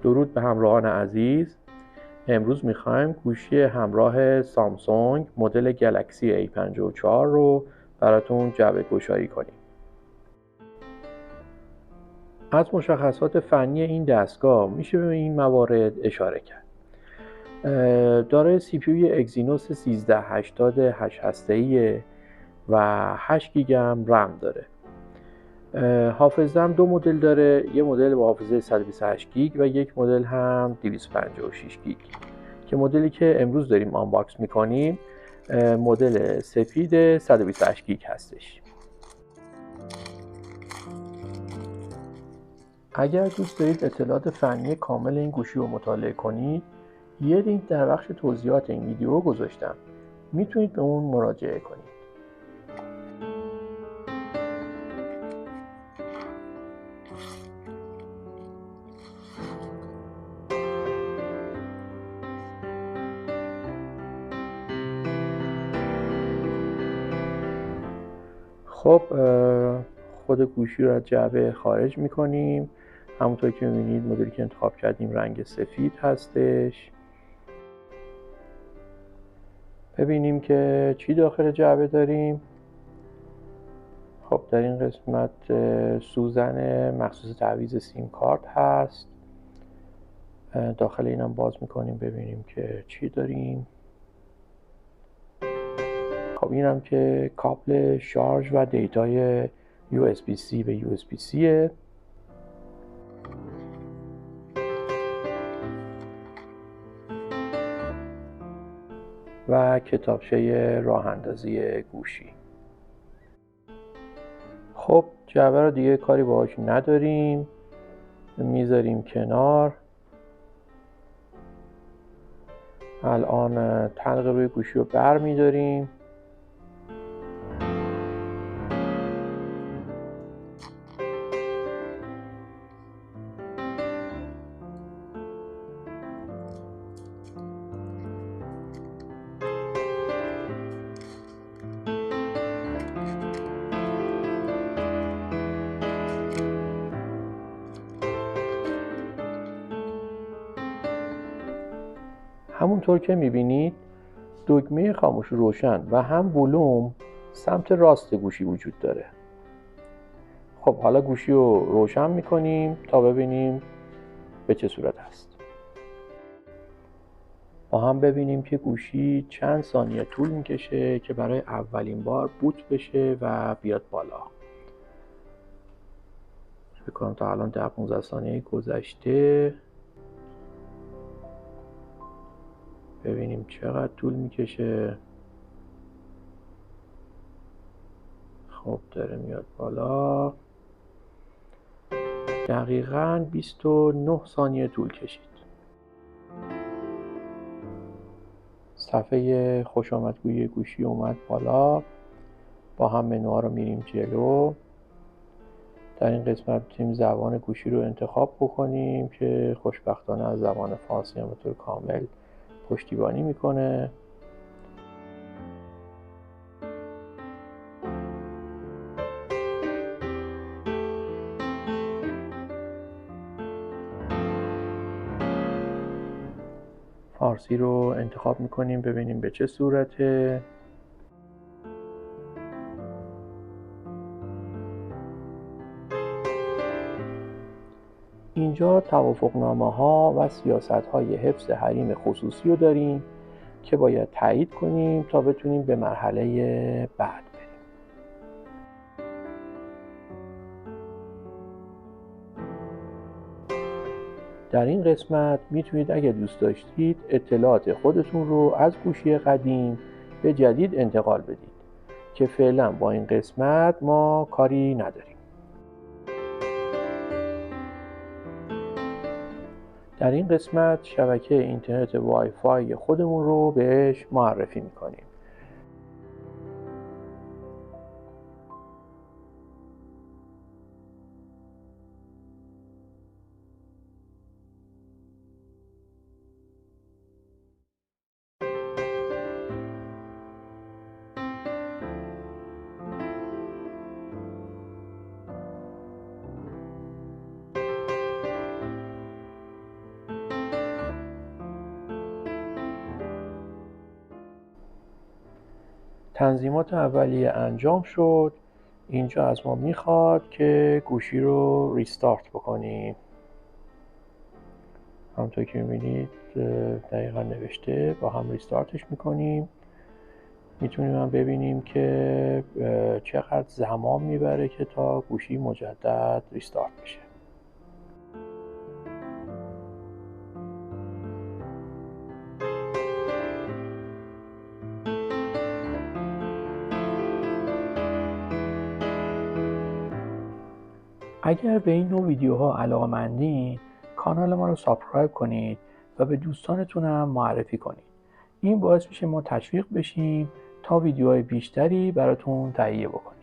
درود به همراهان عزیز. امروز میخوایم گوشی همراه سامسونگ مدل گلکسی A54 رو براتون جعبه گشایی کنیم. از مشخصات فنی این دستگاه میشه به این موارد اشاره کرد. دارای CPU اگزینوس 1380 8 هسته‌ای و 8 گیگ رم داره. حافظه هم دو مدل داره، یه مدل با حافظه 128 گیگ و یک مدل هم 256 گیگ که مدلی که امروز داریم آنباکس میکنیم مدل سفید 128 گیگ هستش. اگر دوست دارید اطلاعات فنی کامل این گوشی رو مطالعه کنید، یه لینک در بخش توضیحات این ویدیو گذاشتم، میتونید به اون مراجعه کنید. خب خود گوشی رو از جعبه خارج میکنیم. همونطور که میبینید مدلی که انتخاب کردیم رنگ سفید هستش. ببینیم که چی داخل جعبه داریم. خب در این قسمت سوزن مخصوص تعویض سیم کارت هست. داخل اینم باز میکنیم ببینیم که چی داریم. خب اینم که کابل شارژ و دیتای USB-C به USB-C و کتابچه راه اندازی گوشی. خب جعبه رو دیگه کاری باهاش نداریم، میذاریم کنار. الان تلق روی گوشی رو بر میداریم. همونطور که میبینید دکمه خاموش روشن و هم ولوم سمت راست گوشی وجود داره. خب حالا گوشی رو روشن میکنیم تا ببینیم به چه صورت هست. با هم ببینیم که گوشی چند ثانیه طول میکشه که برای اولین بار بوت بشه و بیاد بالا. فکر کنم تا الان 10-15 ثانیه گذشته. ببینیم چقدر طول میکشه. خب داره میاد بالا. دقیقاً 29 ثانیه طول کشید. صفحه خوش آمدگویی گوشی اومد بالا. با هم منوها رو میریم جلو. در این قسمت میتونیم زبان گوشی رو انتخاب بکنیم که خوشبختانه از زبان فارسی هم به طور کامل پشتیبانی میکنه. فارسی رو انتخاب میکنیم ببینیم به چه صورته. اینجا توافقنامه‌ها و سیاست‌های حفظ حریم خصوصی رو داریم که باید تایید کنیم تا بتونیم به مرحله بعد بریم. در این قسمت میتونید اگه دوست داشتید اطلاعات خودتون رو از گوشی قدیم به جدید انتقال بدید که فعلا با این قسمت ما کاری نداریم. در این قسمت شبکه اینترنت وای فای خودمون رو بهش معرفی میکنیم. تنظیمات اولیه انجام شد. اینجا از ما میخواد که گوشی رو ریستارت بکنیم. همونطور که میبینید دقیقا نوشته با هم ریستارتش میکنیم. میتونیم هم ببینیم که چقدر زمان میبره که تا گوشی مجدد ریستارت بشه. اگر به این نوع ویدیوها علاقه‌مندین، کانال ما رو سابسکرایب کنید و به دوستانتون هم معرفی کنید. این باعث میشه ما تشویق بشیم تا ویدیوهای بیشتری براتون تهیه بکنیم.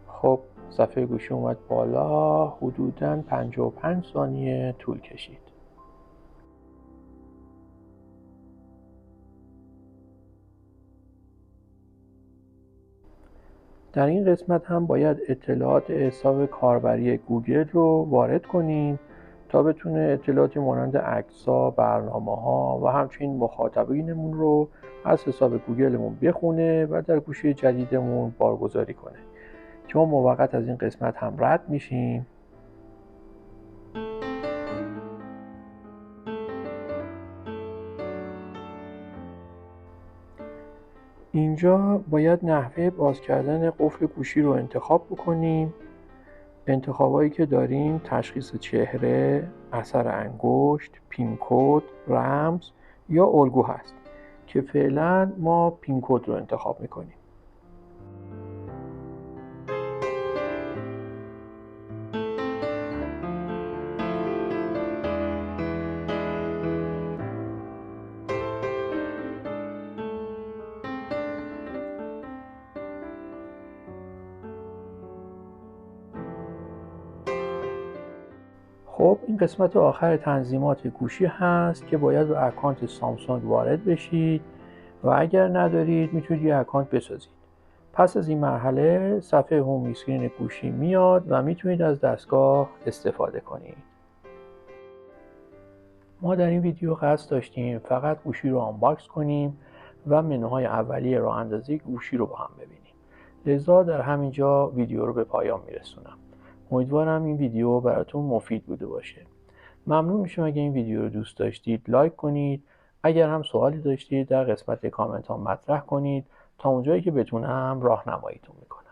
خب صفحه گوشی اومد بالا، حدوداً 55 ثانیه طول کشید. در این قسمت هم باید اطلاعات حساب کاربری گوگل رو وارد کنیم تا بتونه اطلاعاتی مانند عکس‌ها، برنامه‌ها و همچنین مخاطبینمون رو از حساب گوگلمون بخونه و در گوشی جدیدمون بارگذاری کنه که ما موقت از این قسمت هم رد میشیم. اینجا باید نحوه باز کردن قفل گوشی رو انتخاب بکنیم. انتخابایی که داریم تشخیص چهره، اثر انگشت، پین کد، رمز یا الگو هست که فعلا ما پین کد رو انتخاب میکنیم. خب این قسمت آخر تنظیمات گوشی هست که باید به اکانت سامسونگ وارد بشید و اگر ندارید میتونید یه اکانت بسازید. پس از این مرحله صفحه هوم اسکرین گوشی میاد و میتونید از دستگاه استفاده کنید. ما در این ویدیو قصد داشتیم فقط گوشی رو آنباکس کنیم و منوهای اولیه راه اندازی گوشی رو با هم ببینیم. لذا در همینجا ویدیو رو به پایان میرسونم. امیدوارم این ویدیو براتون مفید بوده باشه. ممنون میشم اگه این ویدیو رو دوست داشتید لایک کنید. اگر هم سوالی داشتید در قسمت کامنت ها مطرح کنید تا اونجایی که بتونم راهنماییتون میکنم.